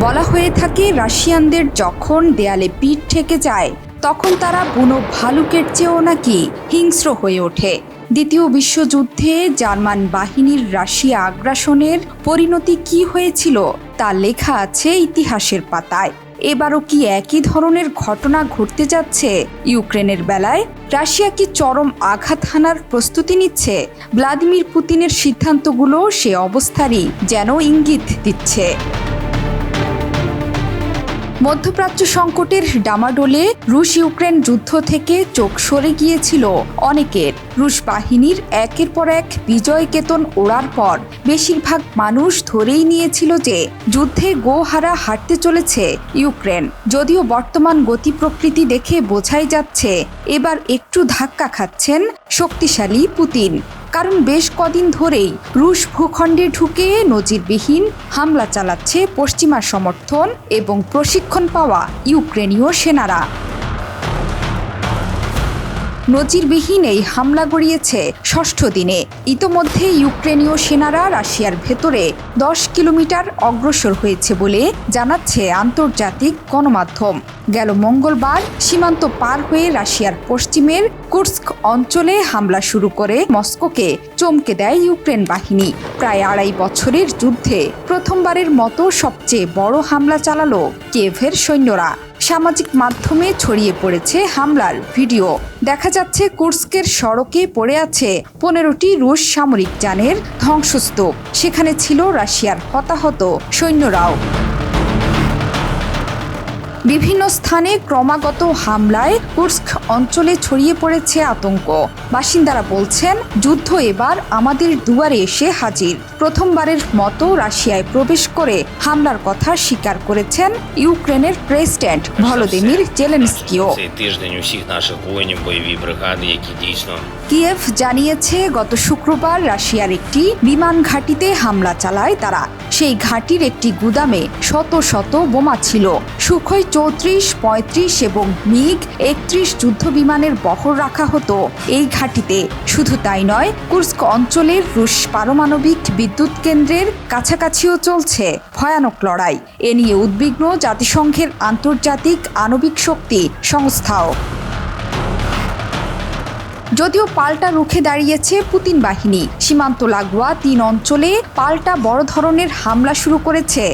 বলা হয়ে থাকে রাশিয়ানদের যখন দেয়ালে পিঠ ঠেকে যায় তখন তারা বুনো ভালুকের চেয়েও নাকি হিংস্র হয়ে ওঠে। দ্বিতীয় বিশ্বযুদ্ধে জার্মান বাহিনীর রাশিয়া আগ্রাসনের পরিণতি কি হয়েছিল তা লেখা আছে ইতিহাসের পাতায়। এবারও কি একই ধরনের ঘটনা ঘটতে যাচ্ছে ইউক্রেনের বেলায়? রাশিয়া কি চরম আঘাত হানার প্রস্তুতি নিচ্ছে? ভ্লাদিমির পুতিনের সিদ্ধান্তগুলো সে অবস্থারই যেন ইঙ্গিত দিচ্ছে। মধ্যপ্রাচ্য সংকটের ডামাডোলে রুশ ইউক্রেন যুদ্ধ থেকে চোখ সরে গিয়েছিল অনেকের। রুশ বাহিনীর একের পর এক বিজয় কেতন ওড়ার পর বেশিরভাগ মানুষ ধরেই নিয়েছিল যে যুদ্ধে গোহারা হাঁটতে চলেছে ইউক্রেন। যদিও বর্তমান গতি প্রকৃতি দেখে বোঝাই যাচ্ছে এবার একটু ধাক্কা খাচ্ছেন শক্তিশালী পুতিন। কারণ বেশ কদিন ধরেই রুশ ভূখণ্ডে ঢুকে নজিরবিহীন হামলা চালাচ্ছে পশ্চিমা সমর্থন এবং প্রশিক্ষণ পাওয়া ইউক্রেনীয় সেনারা। নজিরবিহীন এই হামলা গড়িয়েছে ষষ্ঠ দিনে। ইতোমধ্যে ইউক্রেনীয় সেনারা রাশিয়ার ভেতরে 10 কিলোমিটার অগ্রসর হয়েছে বলে জানাচ্ছে আন্তর্জাতিক গণমাধ্যম। গেল মঙ্গলবার সীমান্ত পার হয়ে রাশিয়ার পশ্চিমের কুর্স্ক অঞ্চলে হামলা শুরু করে মস্কোকে চমকে দেয় ইউক্রেন বাহিনী। প্রায় 2.5 বছরের যুদ্ধে প্রথমবারের মতো সবচেয়ে বড় হামলা চালালো কিয়েভের সৈন্যরা। সামাজিক মাধ্যমে ছড়িয়ে পড়েছে হামলার ভিডিও। দেখা যাচ্ছে কুর্স্কের সড়কে পড়ে আছে 15টি রুশ সামরিক যানের ধ্বংসস্তূপ। সেখানে ছিল রাশিয়ার হতাহত সৈন্যরাও। বিভিন্ন স্থানে ক্রমাগত হামলায় কুর্স্ক অঞ্চলে ছড়িয়ে পড়েছে আতঙ্ক। বাসিন্দারা বলছেন, যুদ্ধ এবার আমাদের দুয়ারে এসে হাজির। প্রথমবারের মতো রাশিয়ায় প্রবেশ করে হামলার কথা স্বীকার করেছেন ইউক্রেনের প্রেসিডেন্ট ভলোদিমির জেলেনস্কিও। কিয়েভ জানিয়েছে গত শুক্রবার রাশিয়ার একটি বিমান ঘাঁটিতে হামলা চালায় তারা। সেই ঘাঁটির একটি গুদামে শত শত বোমা ছিল। সুখোই 34, 35 এবং মিগ 31 যুদ্ধ বিমানের বহর রাখা হতো এই ঘাঁটিতে। শুধু তাই নয়, কুর্স্ক অঞ্চলের রুশ পারমাণবিক বিদ্যুৎ কেন্দ্রের কাছাকাছিও চলছে ভয়ানক লড়াই। এ নিয়ে উদ্বিগ্ন জাতিসংঘের আন্তর্জাতিক আণবিক শক্তি সংস্থাও। যদিও পাল্টা রুখে দাঁড়িয়েছে পুতিন বাহিনী। সীমান্ত লাগোয়া 3 অঞ্চলে পাল্টা বড় ধরনের হামলা শুরু করেছে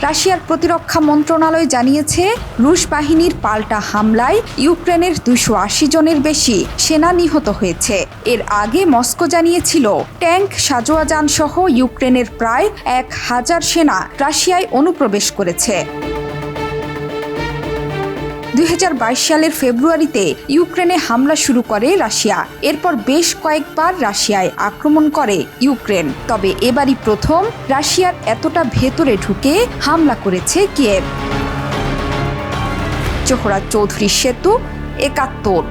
রাশিয়ার প্রতিরক্ষা মন্ত্রণালয় জানিয়েছে, রুশ বাহিনীর পাল্টা হামলায় ইউক্রেনের 280 জনের বেশি সেনা নিহত হয়েছে। এর আগে মস্কো জানিয়েছিল ট্যাঙ্ক, সাজোয়া যান সহ ইউক্রেনের প্রায় 1000 সেনা রাশিয়ায় অনুপ্রবেশ করেছে। 2022 সালের ফেব্রুয়ারিতে ইউক্রেনে হামলা শুরু করে রাশিয়া। এরপর বেশ কয়েকবার রাশিয়ায় আক্রমণ করে ইউক্রেন। তবে এবারই প্রথম রাশিয়ার এতটা ভেতরে ঢুকে হামলা করেছে কিয়েভ। জোহরা চৌধুরী সেতু, 71।